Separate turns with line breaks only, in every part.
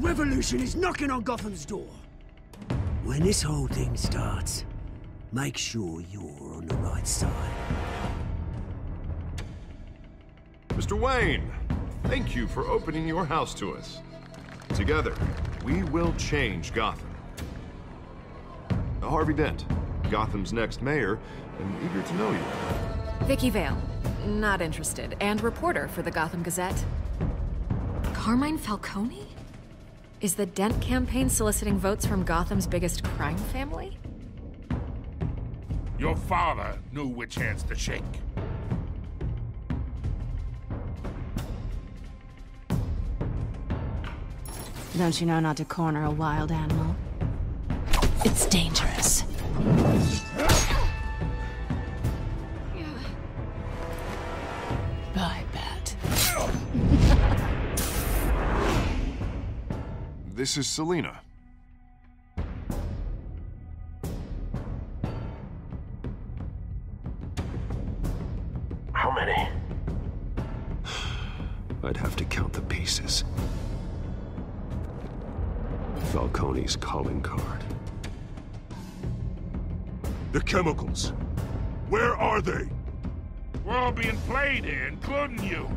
Revolution is knocking on Gotham's door. When this whole thing starts, make sure you're on the right side.
Mr. Wayne, thank you for opening your house to us. Together, we will change Gotham. Harvey Dent, Gotham's next mayor, and eager to know you.
Vicky Vale, not interested, and reporter for the Gotham Gazette. Carmine Falcone? Is the Dent campaign soliciting votes from Gotham's biggest crime family?
Your father knew which hands to shake.
Don't you know not to corner a wild animal? It's dangerous. I bet.
This is Selina.
How many?
I'd have to count the pieces. Falcone's calling card.
The chemicals. Where are they? We're all being played here, including you.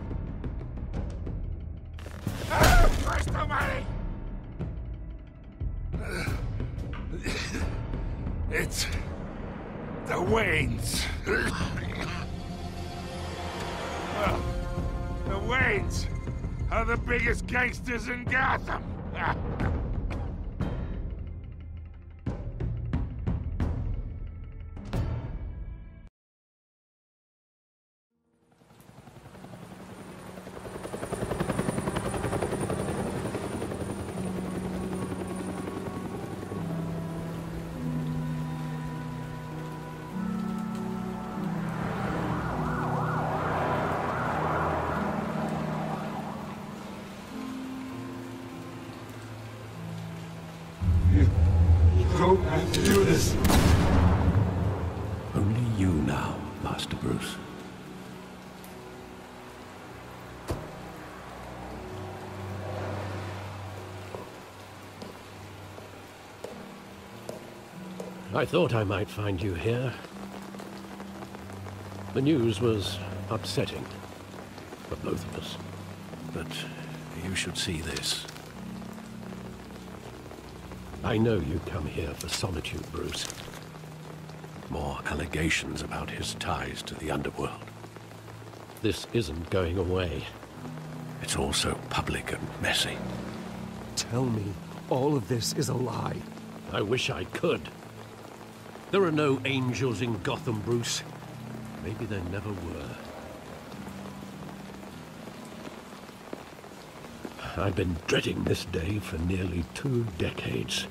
Christ almighty! It's the Waynes. Well, the Waynes are the biggest gangsters in Gotham.
Don't have to do this. Only you now, Master Bruce.
I thought I might find you here. The news was upsetting for both of us. But you should see this. I know you come here for solitude, Bruce. More allegations about his ties to the underworld. This isn't going away. It's all so public and messy.
Tell me all of this is a lie.
I wish I could. There are no angels in Gotham, Bruce. Maybe there never were. I've been dreading this day for nearly 2 decades.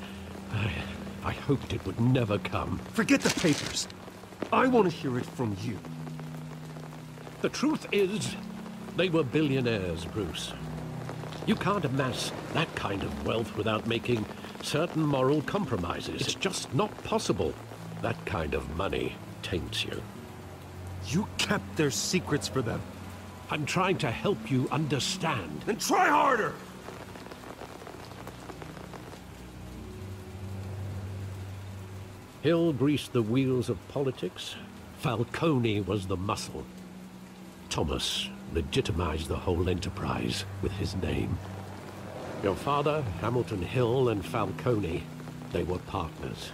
I hoped it would never come.
Forget the papers. I want to hear it from you.
The truth is, they were billionaires, Bruce. You can't amass that kind of wealth without making certain moral compromises. It's just not possible. That kind of money taints you.
You kept their secrets for them.
I'm trying to help you understand.
Then try harder!
Hill greased the wheels of politics. Falcone was the muscle. Thomas legitimized the whole enterprise with his name. Your father, Hamilton Hill, and Falcone, they were partners.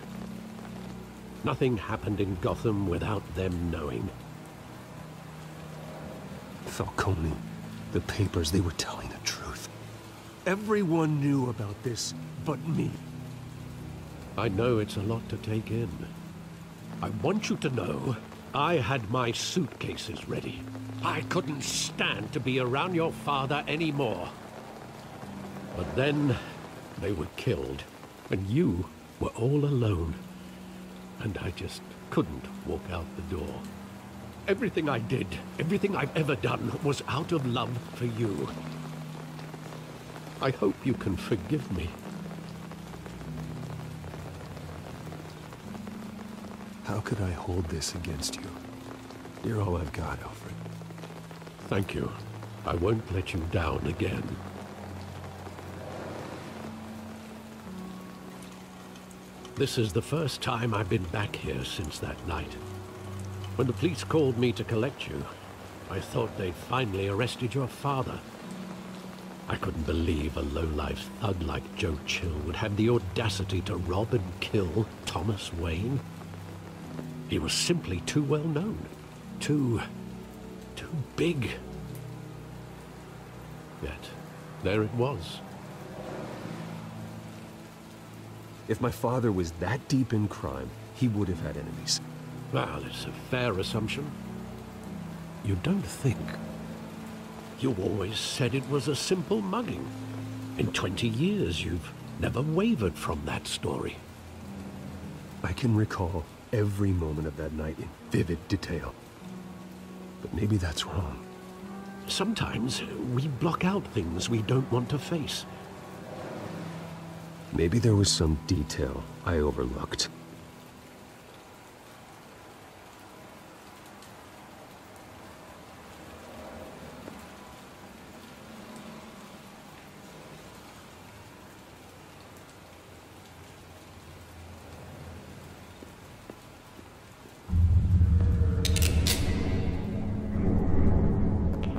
Nothing happened in Gotham without them knowing.
Falcone, the papers, they were telling the truth. Everyone knew about this but me.
I know it's a lot to take in. I want you to know, I had my suitcases ready. I couldn't stand to be around your father anymore. But then, they were killed, and you were all alone. And I just couldn't walk out the door. Everything I did, everything I've ever done, was out of love for you. I hope you can forgive me.
How could I hold this against you? You're all I've got, Alfred.
Thank you. I won't let you down again. This is the first time I've been back here since that night. When the police called me to collect you, I thought they'd finally arrested your father. I couldn't believe a low-life thug like Joe Chill would have the audacity to rob and kill Thomas Wayne. He was simply too well known. Too big. Yet, there it was.
If my father was that deep in crime, he would have had enemies.
Well, it's a fair assumption. You don't think? You always said it was a simple mugging. In 20 years, you've never wavered from that story.
I can recall every moment of that night in vivid detail. But maybe that's wrong.
Sometimes we block out things we don't want to face.
Maybe there was some detail I overlooked.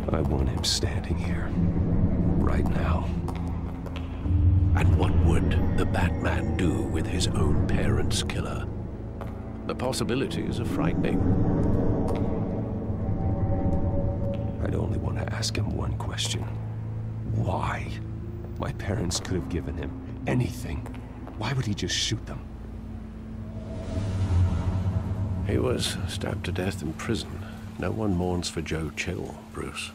I want him standing here, right now.
And what would the Batman do with his own parents' killer? The possibilities are frightening.
I'd only want to ask him one question. Why? My parents could have given him anything. Why would he just shoot them?
He was stabbed to death in prison. No one mourns for Joe Chill, Bruce.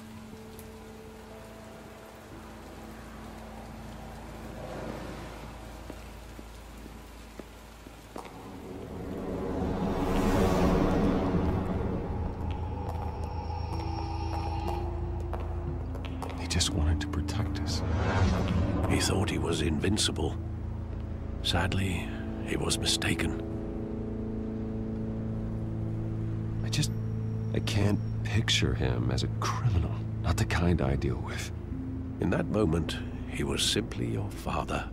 He just wanted to protect us.
He thought he was invincible. Sadly, he was mistaken.
I can't picture him as a criminal, not the kind I deal with.
In that moment, he was simply your father.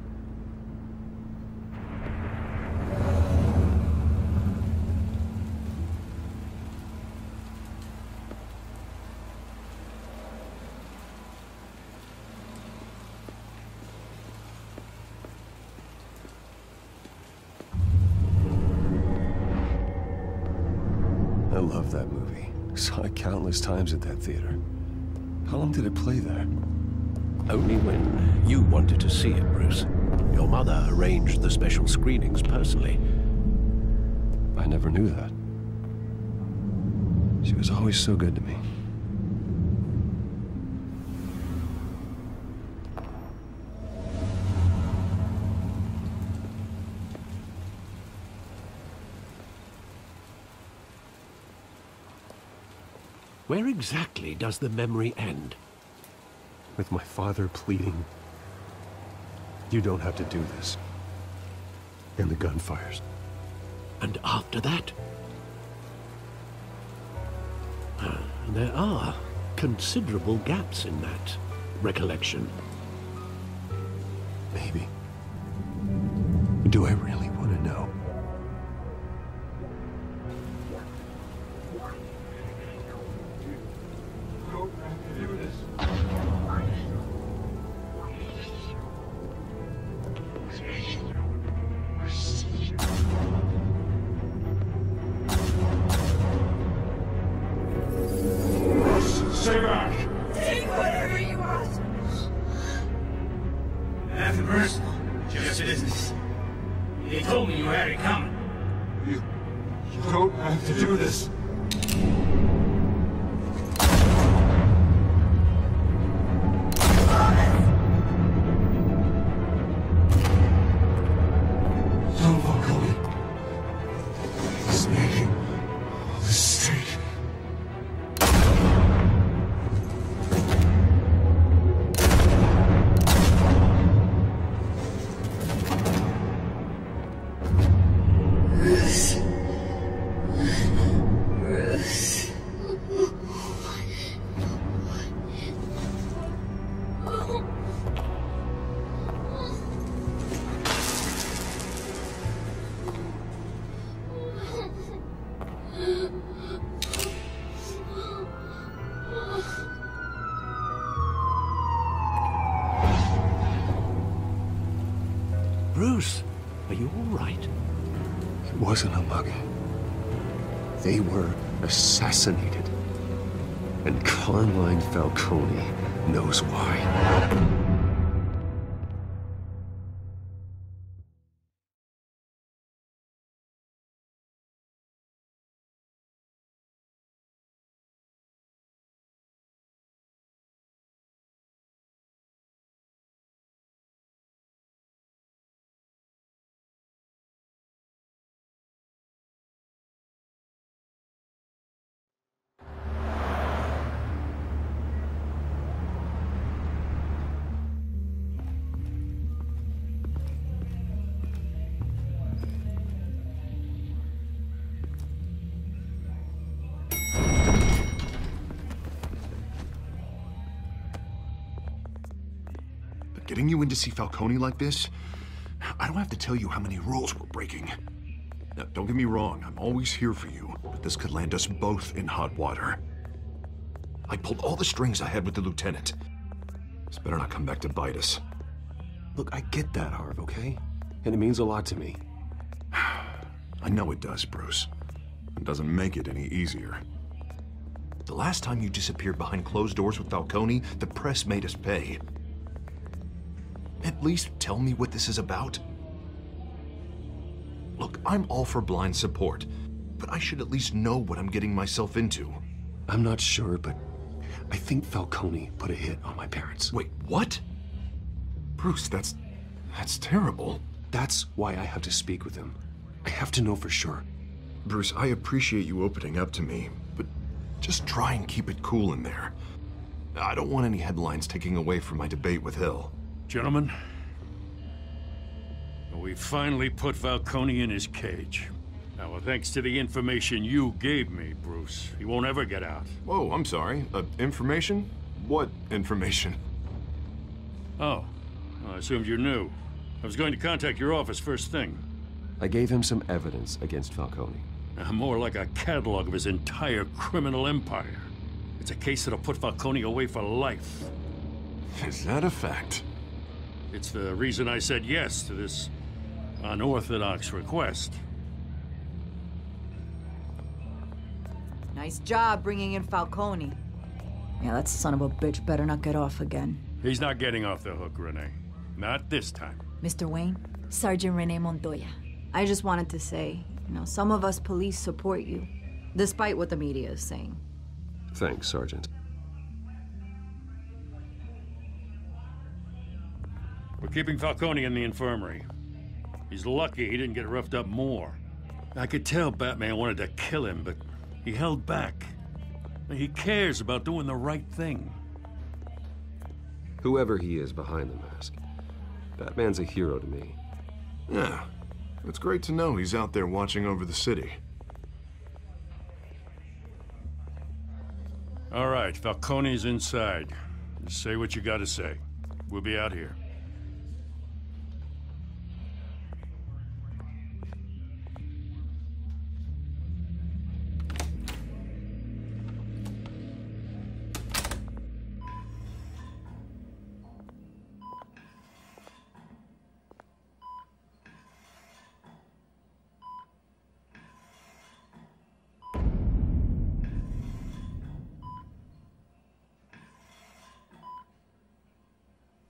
I love that movie. Saw it countless times at that theater. How long did it play there?
Only when you wanted to see it, Bruce. Your mother arranged the special screenings personally.
I never knew that. She was always so good to me.
Where exactly does the memory end?
With my father pleading, "You don't have to do this." And the gunfires.
And after that? There are considerable gaps in that recollection.
Maybe. Do I really want to know?
Stay back!
Take whatever you want!
Nothing personal.
Bruce, are you all right?
It wasn't a mug. They were assassinated. And Carmine Falcone knows why.
Getting you in to see Falcone like this, I don't have to tell you how many rules we're breaking. Now, don't get me wrong, I'm always here for you, but this could land us both in hot water. I pulled all the strings I had with the lieutenant. This better not come back to bite us.
Look, I get that, Harv, okay? And it means a lot to me.
I know it does, Bruce. It doesn't make it any easier. The last time you disappeared behind closed doors with Falcone, the press made us pay. At least tell me what this is about. Look, I'm all for blind support, but I should at least know what I'm getting myself into.
I'm not sure, but I think Falcone put a hit on my parents.
Wait, what? Bruce, that's terrible.
That's why I have to speak with him. I have to know for sure.
Bruce, I appreciate you opening up to me, but just try and keep it cool in there. I don't want any headlines taking away from my debate with Hill.
Gentlemen, we finally put Falcone in his cage. Now, thanks to the information you gave me, Bruce, he won't ever get out.
Whoa, I'm sorry. Information? What information?
Oh, well, I assumed you knew. I was going to contact your office first thing.
I gave him some evidence against Falcone.
More like a catalog of his entire criminal empire. It's a case that'll put Falcone away for life.
Is that a fact?
It's the reason I said yes to this unorthodox request.
Nice job bringing in Falcone. Yeah, that son of a bitch better not get off again.
He's not getting off the hook, Renee. Not this time.
Mr. Wayne, Sergeant Renee Montoya. I just wanted to say, some of us police support you, despite what the media is saying.
Thanks, Sergeant.
We're keeping Falcone in the infirmary. He's lucky he didn't get roughed up more. I could tell Batman wanted to kill him, but he held back. He cares about doing the right thing.
Whoever he is behind the mask, Batman's a hero to me.
Yeah, it's great to know he's out there watching over the city.
All right, Falcone's inside. Just say what you gotta say. We'll be out here.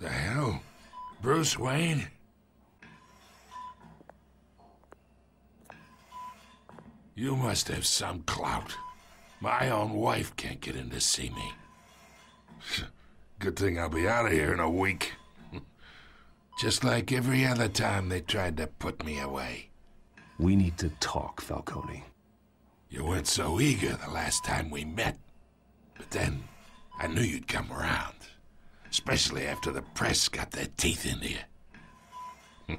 The hell? Bruce Wayne? You must have some clout. My own wife can't get in to see me. Good thing I'll be out of here in a week. Just like every other time they tried to put me away.
We need to talk, Falcone.
You weren't so eager the last time we met. But then, I knew you'd come around. Especially after the press got their teeth into you.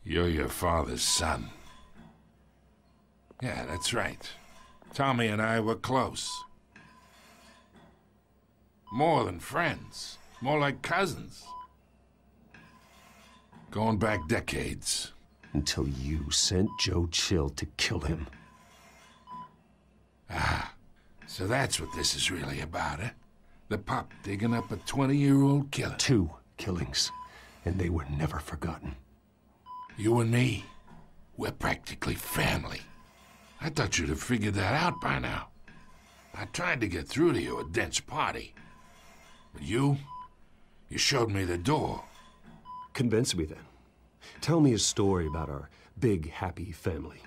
You're your father's son. Yeah, that's right. Tommy and I were close. More than friends. More like cousins. Going back decades.
Until you sent Joe Chill to kill him.
So that's what this is really about, eh? The pup digging up a 20-year-old killer.
2 killings, and they were never forgotten.
You and me, we're practically family. I thought you'd have figured that out by now. I tried to get through to you at Dent's party. But you showed me the door.
Convince me then. Tell me a story about our big, happy family.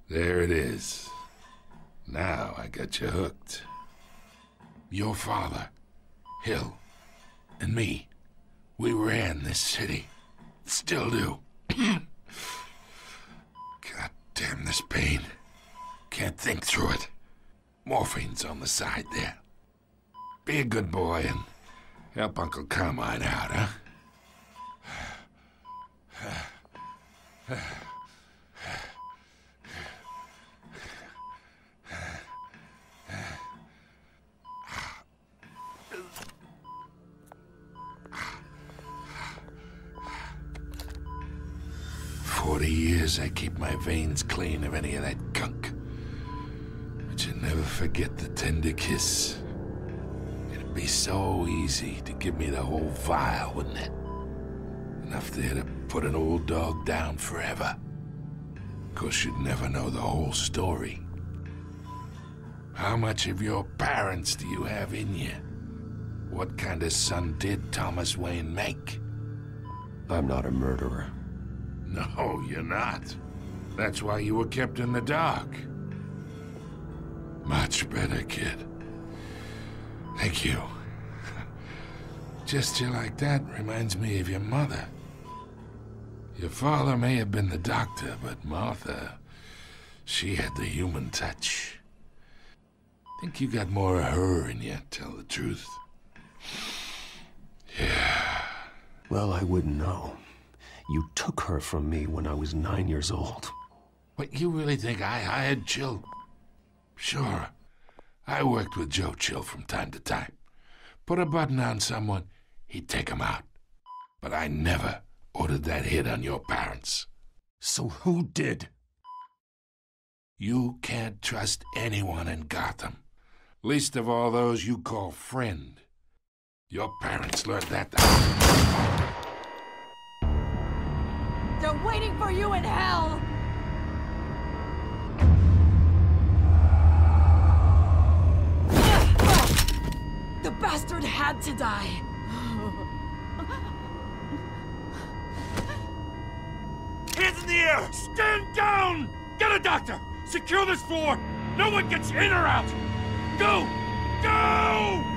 There it is. Now I got you hooked. Your father, Hill, and me, we ran this city. Still do. God damn this pain. Can't think through it. Morphine's on the side there. Be a good boy and help Uncle Carmine out, huh? 40 years I keep my veins clean of any of that gunk. But you never forget the tender kiss. It'd be so easy to give me the whole vial, wouldn't it? Enough there to put an old dog down forever. Of course, you'd never know the whole story. How much of your parents do you have in you? What kind of son did Thomas Wayne make?
I'm not a murderer.
No, you're not. That's why you were kept in the dark. Much better, kid. Thank you. Gesture like that reminds me of your mother. Your father may have been the doctor, but Martha, she had the human touch. Think you got more of her in you, tell the truth. Yeah.
Well, I wouldn't know. You took her from me when I was 9 years old.
What, you really think I hired Chill? Sure. I worked with Joe Chill from time to time. Put a button on someone, he'd take him out. But I never ordered that hit on your parents.
So who did?
You can't trust anyone in Gotham. Least of all those you call friend. Your parents learned that.
They're waiting for you in hell! The bastard had to die.
Hands in the air! Stand down! Get a doctor! Secure this floor! No one gets in or out! Go! Go!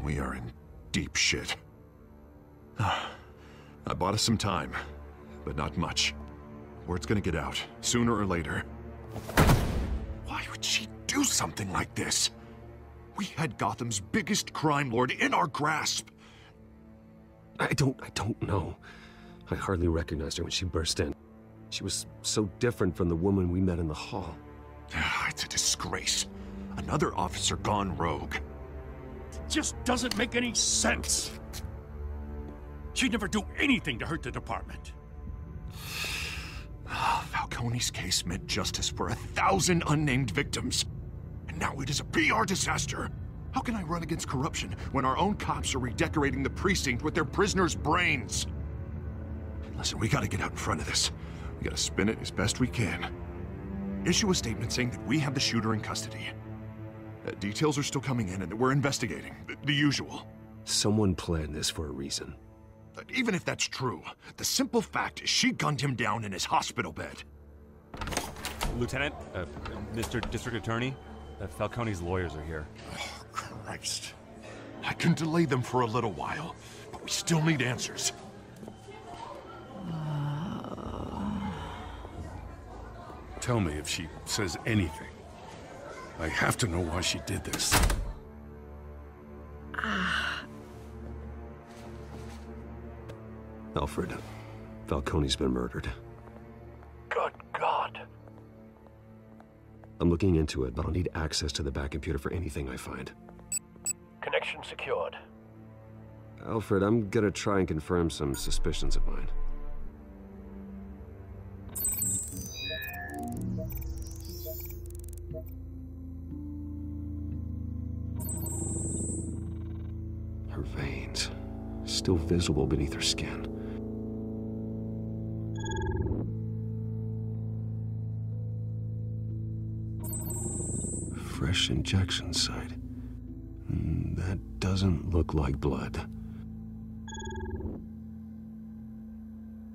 We are in deep shit. I bought us some time, but not much. Word's gonna get out, sooner or later. Why would she do something like this? We had Gotham's biggest crime lord in our grasp.
I don't know. I hardly recognized her when she burst in. She was so different from the woman we met in the hall.
It's a disgrace. Another officer gone rogue.
Just doesn't make any sense. She'd never do anything to hurt the department.
Falcone's case meant justice for 1,000 unnamed victims. And now it is a PR disaster. How can I run against corruption when our own cops are redecorating the precinct with their prisoners' brains? Listen, we gotta get out in front of this. We gotta spin it as best we can. Issue a statement saying that we have the shooter in custody. Details are still coming in and that we're investigating. The usual.
Someone planned this for a reason.
Even if that's true, the simple fact is she gunned him down in his hospital bed.
Lieutenant, Mr. District Attorney, Falcone's lawyers are here.
Oh, Christ. I can delay them for a little while, but we still need answers.
Tell me if she says anything. I have to know why she did this.
Alfred, Falcone's been murdered.
Good God.
I'm looking into it, but I'll need access to the back computer for anything I find.
Connection secured.
Alfred, I'm gonna try and confirm some suspicions of mine. Her veins, still visible beneath her skin. Fresh injection site. That doesn't look like blood.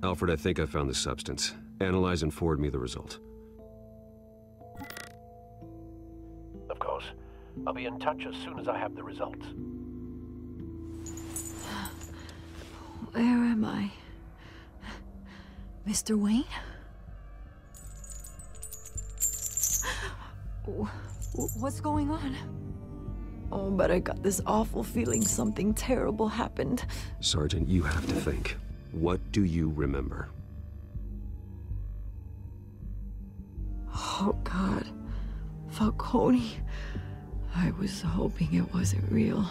Alfred, I think I found the substance. Analyze and forward me the result.
Of course. I'll be in touch as soon as I have the results.
Where am I? Mr. Wayne? What's going on? Oh, but I got this awful feeling something terrible happened.
Sergeant, you have to think. What do you remember?
Oh, God. Falcone. I was hoping it wasn't real.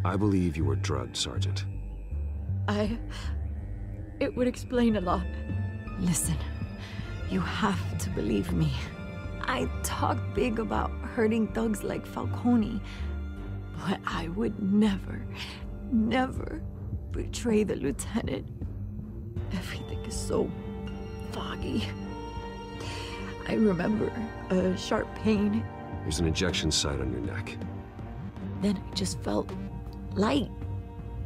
I believe you were drugged, Sergeant.
It would explain a lot. Listen, you have to believe me. I talk big about hurting thugs like Falcone, but I would never, never betray the lieutenant. Everything is so foggy. I remember a sharp pain.
There's an injection site on your neck.
Then I just felt light,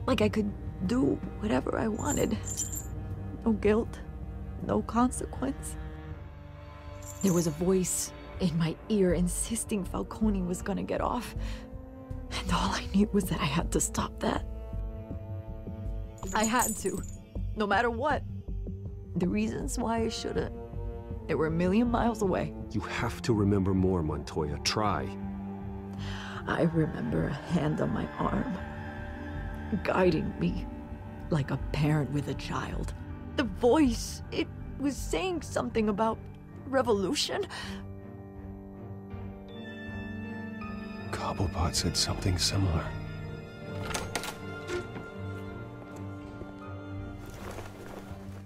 like I could do whatever I wanted. No guilt, no consequence. There was a voice in my ear insisting Falcone was gonna get off. And all I knew was that I had to stop that. I had to, no matter what. The reasons why I shouldn't, they were a million miles away.
You have to remember more, Montoya. Try.
I remember a hand on my arm, guiding me like a parent with a child. The voice, it was saying something about revolution.
Cobblepot said something similar.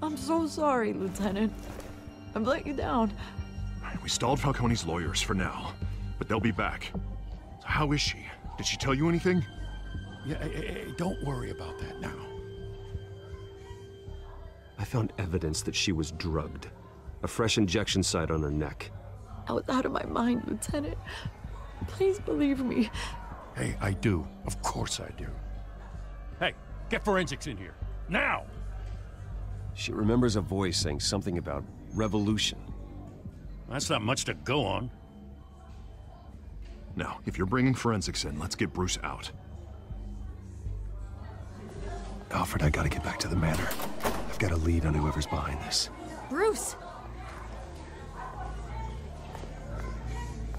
I'm so sorry, Lieutenant. I've let you down.
We stalled Falcone's lawyers for now, but they'll be back. So how is she? Did she tell you anything?
Yeah, hey, don't worry about that now.
I found evidence that she was drugged. A fresh injection site on her neck.
I was out of my mind, Lieutenant. Please believe me.
Hey, I do. Of course I do.
Hey, get forensics in here. Now!
She remembers a voice saying something about revolution.
That's not much to go on.
Now, if you're bringing forensics in, let's get Bruce out.
Alfred, I gotta get back to the manor. I've got a lead on whoever's behind this.
Bruce!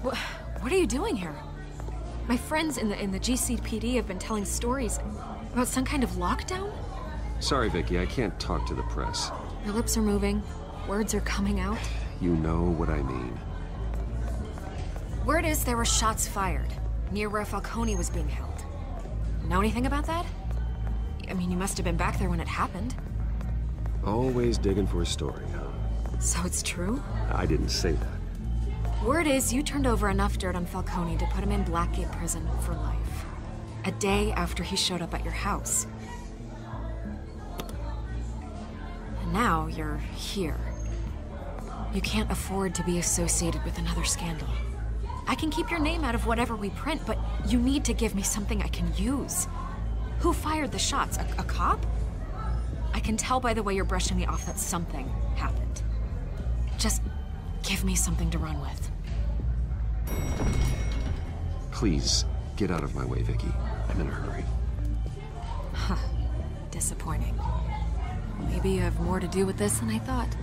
What are you doing here? My friends in the GCPD have been telling stories about some kind of lockdown?
Sorry, Vicky, I can't talk to the press.
Your lips are moving. Words are coming out.
You know what I mean.
Word is there were shots fired near where Falcone was being held. Know anything about that? I mean, you must have been back there when it happened.
Always digging for a story, huh?
So it's true?
I didn't say that.
Word is you turned over enough dirt on Falcone to put him in Blackgate Prison for life. A day after he showed up at your house. And now you're here. You can't afford to be associated with another scandal. I can keep your name out of whatever we print, but you need to give me something I can use. Who fired the shots? A cop? I can tell by the way you're brushing me off that something happened. Just give me something to run with.
Please, get out of my way, Vicky. I'm in a hurry.
Huh. Disappointing. Maybe you have more to do with this than I thought.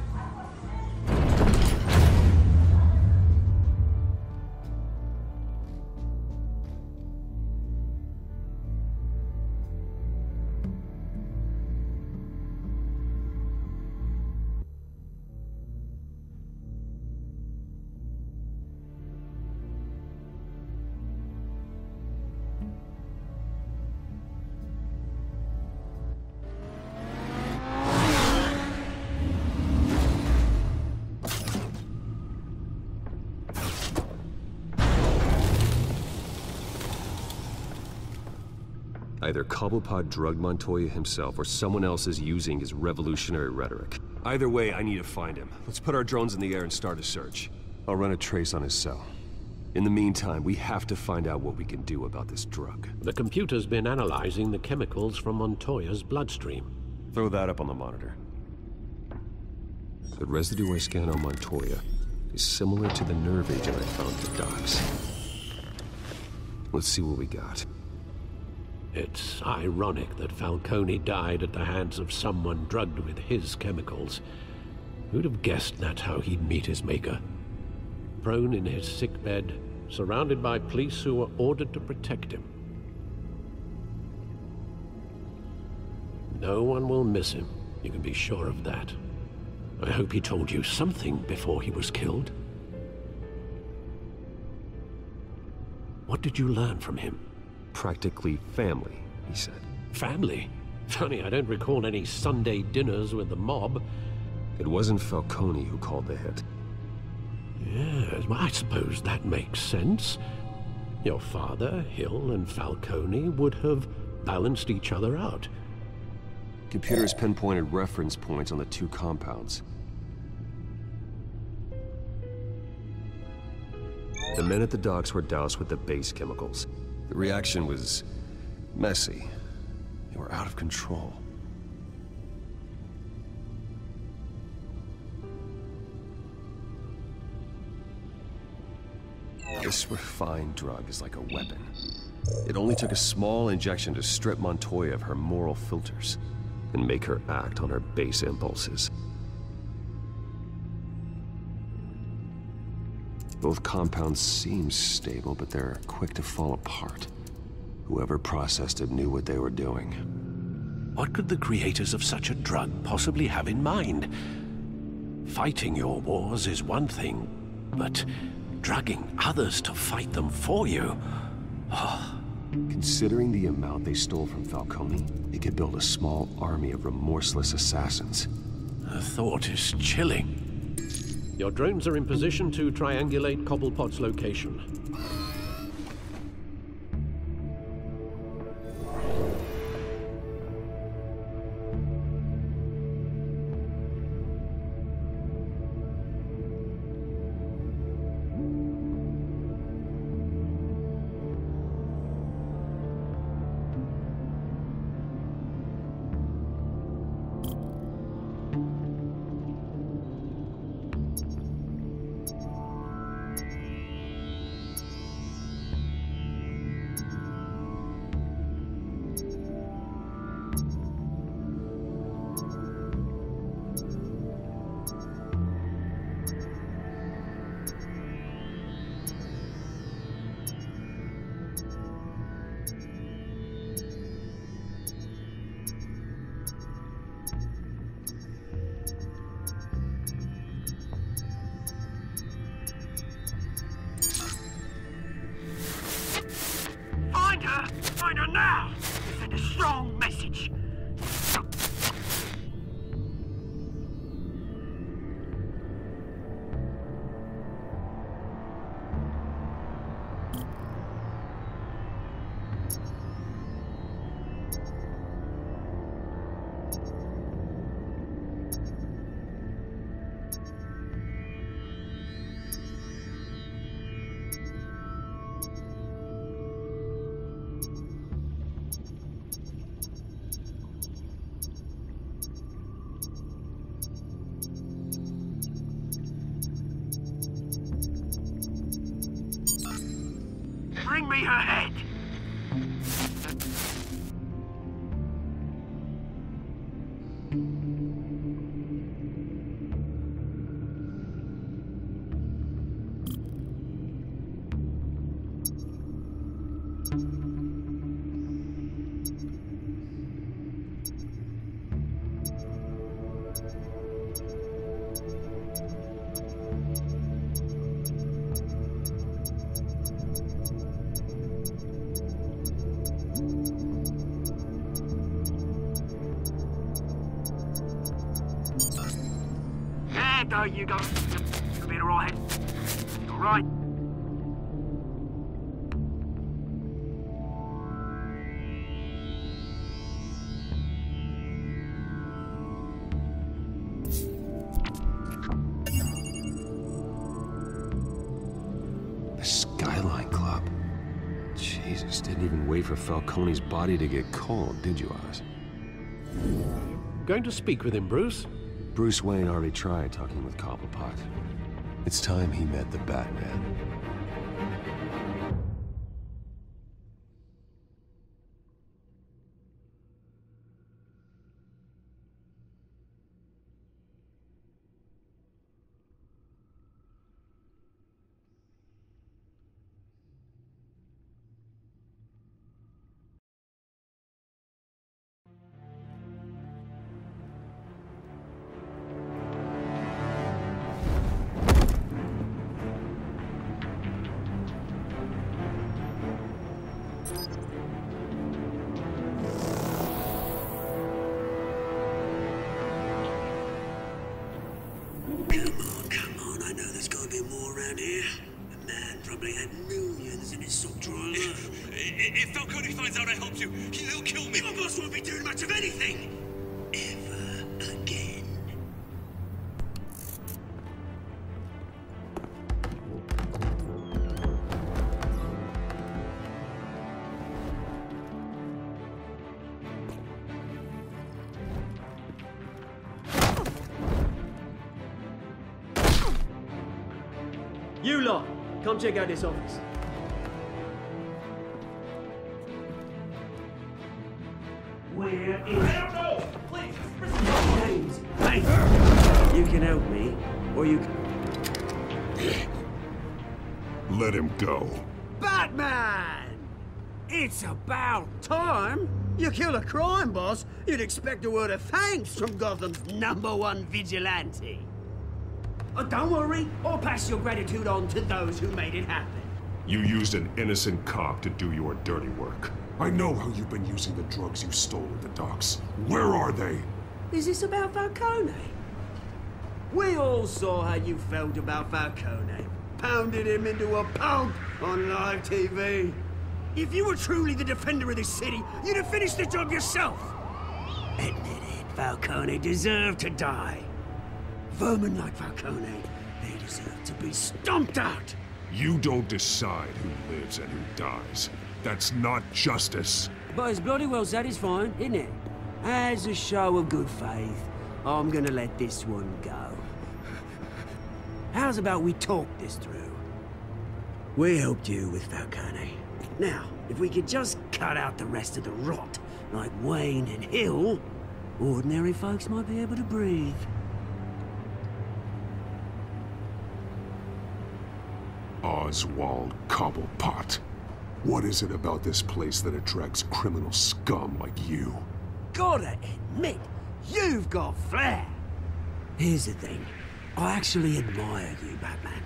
Either Cobblepot drugged Montoya himself, or someone else is using his revolutionary rhetoric. Either way, I need to find him. Let's put our drones in the air and start a search. I'll run a trace on his cell. In the meantime, we have to find out what we can do about this drug.
The computer's been analyzing the chemicals from Montoya's bloodstream.
Throw that up on the monitor. The residue I scan on Montoya is similar to the nerve agent I found at the docks. Let's see what we got.
It's ironic that Falcone died at the hands of someone drugged with his chemicals. Who'd have guessed that's how he'd meet his maker? Prone in his sickbed, surrounded by police who were ordered to protect him. No one will miss him, you can be sure of that. I hope he told you something before he was killed. What did you learn from him?
Practically family, he said.
Family? Funny, I don't recall any Sunday dinners with the mob.
It wasn't Falcone who called the hit.
Yes, well, I suppose that makes sense. Your father, Hill, and Falcone would have balanced each other out.
Computers pinpointed reference points on the two compounds. The men at the docks were doused with the base chemicals. The reaction was messy. They were out of control. This refined drug is like a weapon. It only took a small injection to strip Montoya of her moral filters and make her act on her base impulses. Both compounds seem stable, but they're quick to fall apart. Whoever processed it knew what they were doing.
What could the creators of such a drug possibly have in mind? Fighting your wars is one thing, but drugging others to fight them for you? Oh.
Considering the amount they stole from Falcone, it could build a small army of remorseless assassins.
The thought is chilling. Your drones are in position to triangulate Cobblepot's location.
Find her now! Send a strong message. Bring me her head! There you go. You'll be alright. Alright.
Flying Club. Jesus, didn't even wait for Falcone's body to get cold, did you, Oz?
Going to speak with him, Bruce?
Bruce Wayne already tried talking with Cobblepot. It's time he met the Batman.
Come on, I know there's gotta be more around here. The man probably had millions in his sock drawer alone.
If Falcone finds out I helped you, he'll kill me.
Your boss won't be doing much of anything. Ever again.
You lot, come check out this office.
Where is... I don't know! Please, James, hey! You can help me, or you can...
Let him go.
Batman! It's about time! You kill a crime boss, you'd expect a word of thanks from Gotham's #1 vigilante. Oh, don't worry, I'll pass your gratitude on to those who made it happen.
You used an innocent cop to do your dirty work. I know how you've been using the drugs you stole at the docks. Where are they?
Is this about Falcone? We all saw how you felt about Falcone. Pounded him into a pulp on live TV. If you were truly the defender of this city, you'd have finished the job yourself. Admit it, Falcone deserved to die. Vermin like Falcone, they deserve to be stomped out.
You don't decide who lives and who dies. That's not justice.
But it's bloody well satisfying, isn't it? As a show of good faith, I'm gonna let this one go. How's about we talk this through? We helped you with Falcone. Now, if we could just cut out the rest of the rot, like Wayne and Hill, ordinary folks might be able to breathe.
Oswald Cobblepot. What is it about this place that attracts criminal scum like you?
Gotta admit, you've got flair. Here's the thing. I actually admire you, Batman.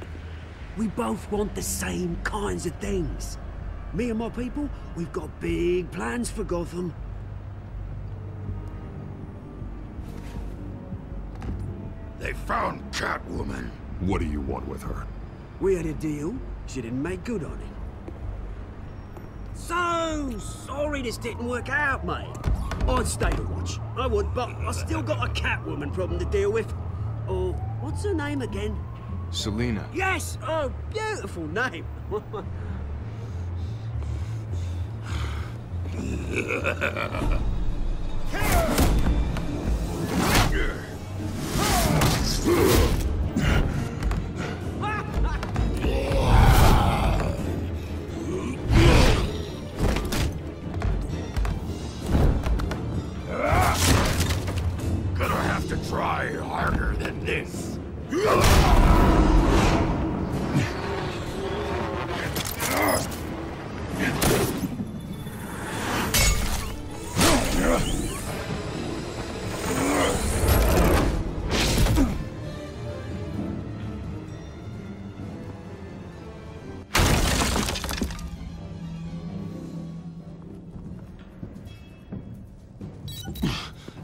We both want the same kinds of things. Me and my people, we've got big plans for Gotham.
They found Catwoman.
What do you want with her?
We had a deal. She didn't make good on it. So sorry this didn't work out, mate. I'd stay to watch. I would, but I still got a Catwoman problem to deal with. Oh, what's her name again?
Selina.
Yes! Oh, beautiful name.
Gonna have to try harder than this.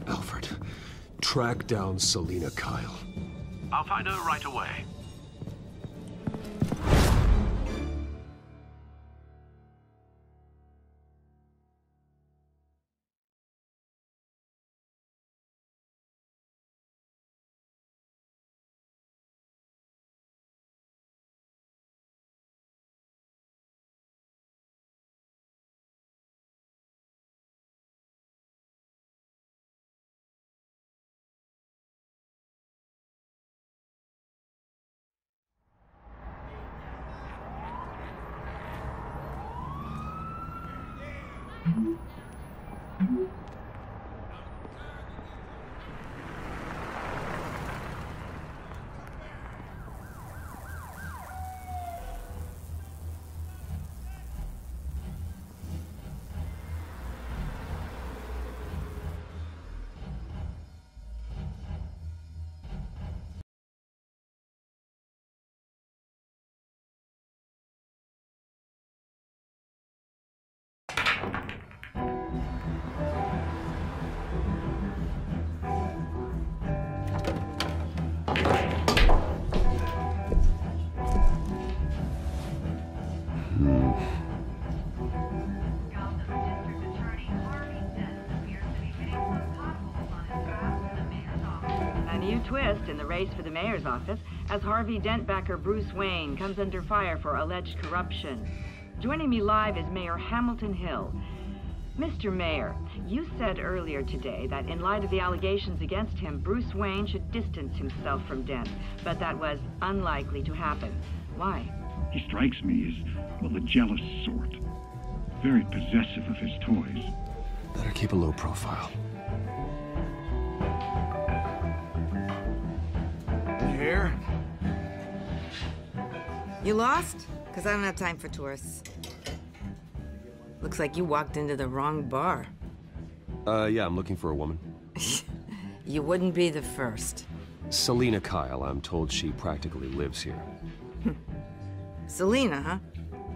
Alfred, track down Selina Kyle.
I'll find her right away.
Twist in the race for the mayor's office as Harvey Dent backer Bruce Wayne comes under fire for alleged corruption. Joining me live is Mayor Hamilton Hill. Mr. Mayor, you said earlier today that in light of the allegations against him, Bruce Wayne should distance himself from Dent, but that was unlikely to happen. Why?
He strikes me as, well, the jealous sort. Very possessive of his toys.
Better keep a low profile.
Here?
You lost? Because I don't have time for tourists. Looks like you walked into the wrong bar.
Yeah, I'm looking for a woman.
You wouldn't be the first.
Selina Kyle, I'm told she practically lives here.
Selina, huh?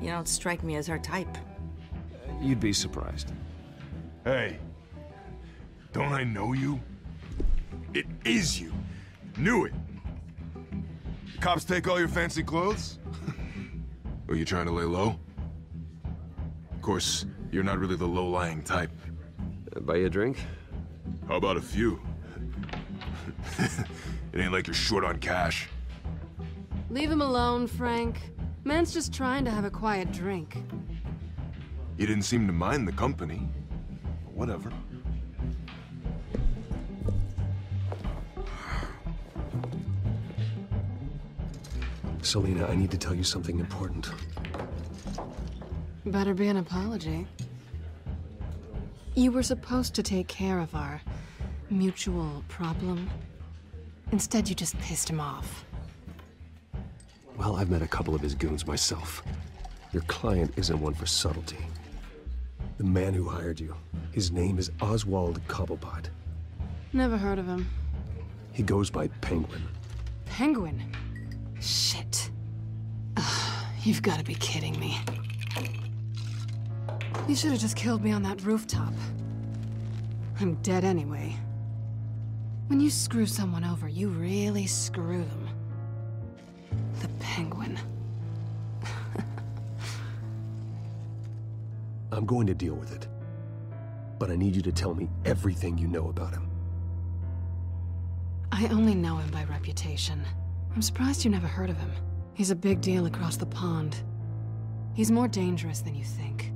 You don't strike me as her type.
You'd be surprised.
Hey, don't I know you? It is you. Knew it. Cops take all your fancy clothes? Are you trying to lay low? Of course, you're not really the low-lying type.
Buy you a drink?
How about a few? It ain't like you're short on cash.
Leave him alone, Frank. Man's just trying to have a quiet drink.
You didn't seem to mind the company. Whatever.
Selina, I need to tell you something important.
Better be an apology. You were supposed to take care of our mutual problem. Instead, you just pissed him off.
Well, I've met a couple of his goons myself. Your client isn't one for subtlety. The man who hired you, his name is Oswald Cobblepot.
Never heard of him.
He goes by Penguin.
Penguin? Shit. Ugh, you've got to be kidding me. You should have just killed me on that rooftop. I'm dead anyway. When you screw someone over, you really screw them. The Penguin.
I'm going to deal with it. But I need you to tell me everything you know about him.
I only know him by reputation. I'm surprised you never heard of him. He's a big deal across the pond. He's more dangerous than you think.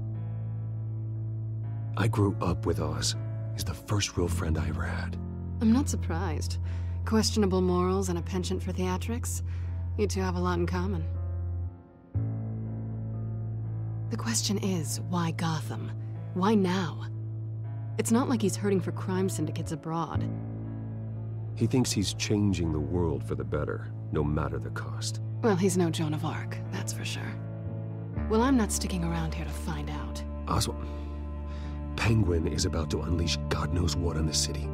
I grew up with Oz. He's the first real friend I ever had.
I'm not surprised. Questionable morals and a penchant for theatrics. You two have a lot in common. The question is, why Gotham? Why now? It's not like he's hurting for crime syndicates abroad.
He thinks he's changing the world for the better, no matter the cost.
Well, he's no Joan of Arc, that's for sure. Well, I'm not sticking around here to find out.
Oswald, Penguin is about to unleash God knows what on the city.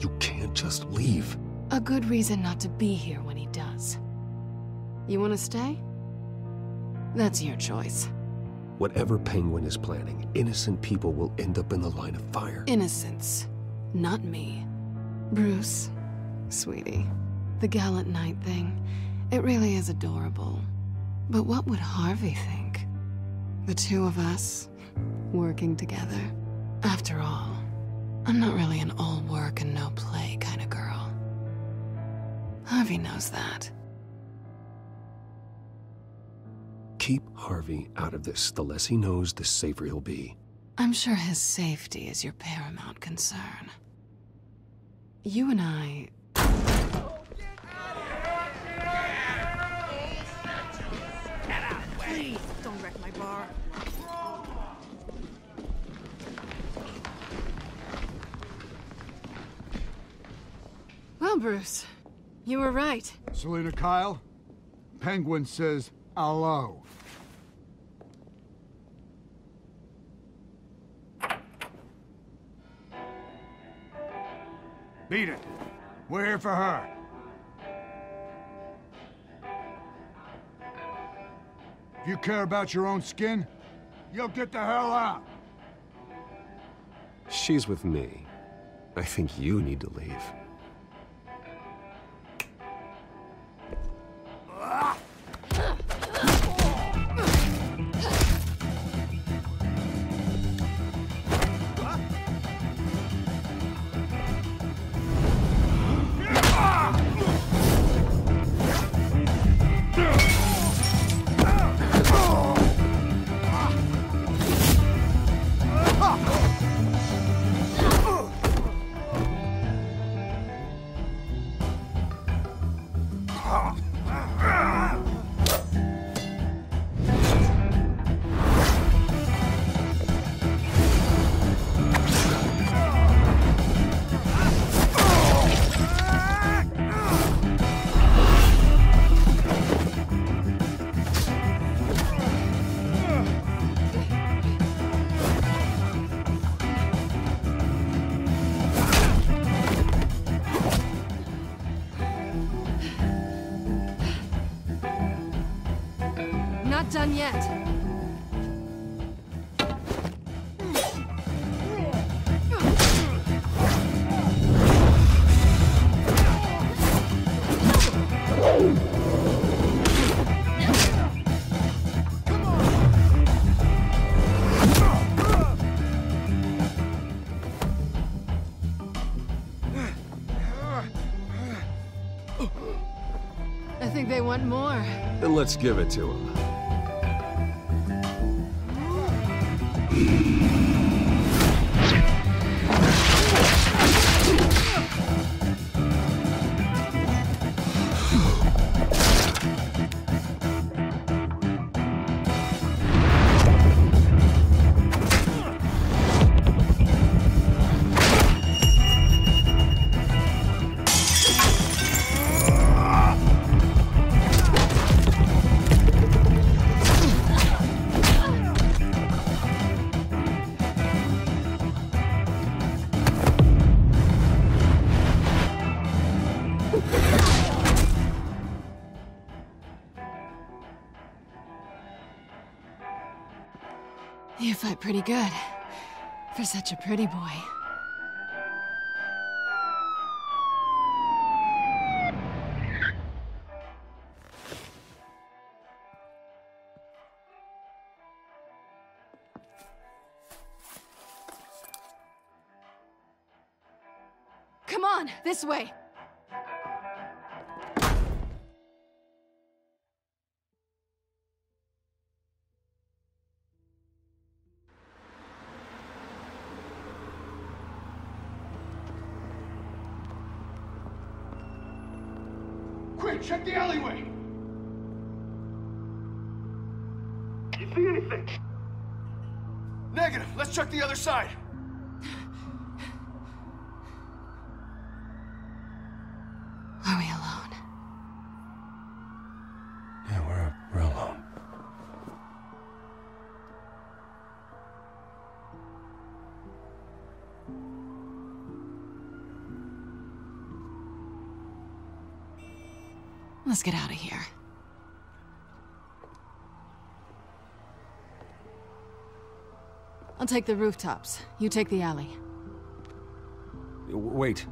You can't just leave.
A good reason not to be here when he does. You want to stay? That's your choice.
Whatever Penguin is planning, innocent people will end up in the line of fire.
Innocence. Not me. Bruce, sweetie, the gallant knight thing, it really is adorable. But what would Harvey think? The two of us, working together. After all, I'm not really an all work and no play kind of girl. Harvey knows that.
Keep Harvey out of this. The less he knows, the safer he'll be.
I'm sure his safety is your paramount concern. You and I...
Please, don't wreck my bar.
Well, Bruce, you were right.
Selina Kyle, Penguin says hello. Beat it. We're here for her. If you care about your own skin, you'll get the hell out.
She's with me. I think you need to leave.
Not done yet. I think they want more.
Then let's give it to them.
You fight pretty good. For such a pretty boy. Come on, this way.
Quick, check the alleyway!
You see anything?
Negative. Let's check the other side.
Are we alone?
Yeah, we're alone.
Let's get out of here. I'll take the rooftops. You take the alley.
Wait.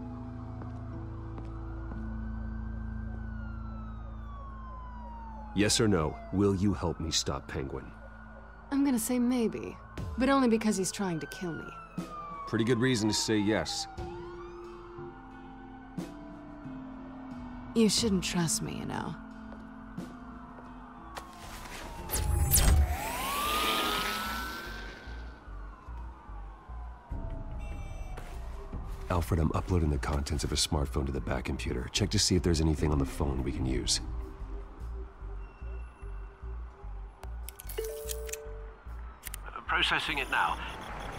Yes or no, will you help me stop Penguin?
I'm gonna say maybe, but only because he's trying to kill me.
Pretty good reason to say yes.
You shouldn't trust me, you know.
Alfred, I'm uploading the contents of a smartphone to the back computer. Check to see if there's anything on the phone we can use.
Processing it now.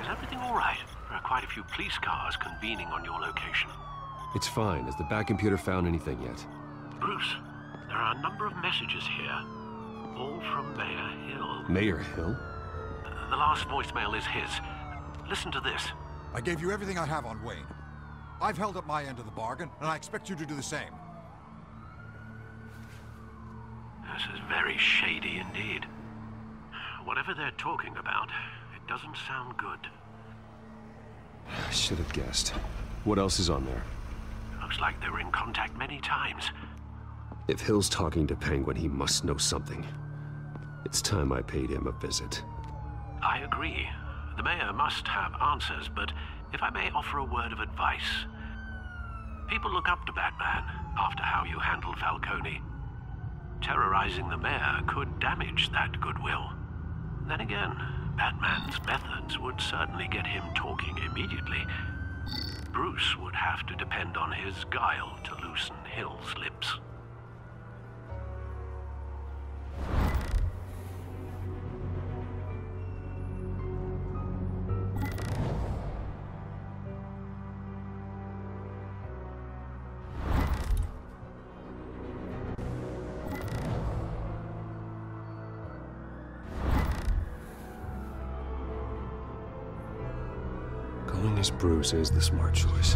Is everything all right? There are quite a few police cars convening on your location.
It's fine. Has the back computer found anything yet?
Bruce, there are a number of messages here. All from Mayor Hill.
Mayor Hill?
The last voicemail is his. Listen to this.
I gave you everything I have on Wayne. I've held up my end of the bargain, and I expect you to do the same.
This is very shady indeed. Whatever they're talking about, it doesn't sound good.
I should have guessed. What else is on there?
Looks like they were in contact many times.
If Hill's talking to Penguin, he must know something. It's time I paid him a visit.
I agree. The mayor must have answers, but if I may offer a word of advice. People look up to Batman after how you handled Falcone. Terrorizing the mayor could damage that goodwill. Then again, Batman's methods would certainly get him talking immediately. Bruce would have to depend on his guile to loosen Hill's lips.
Going as Bruce is the smart choice.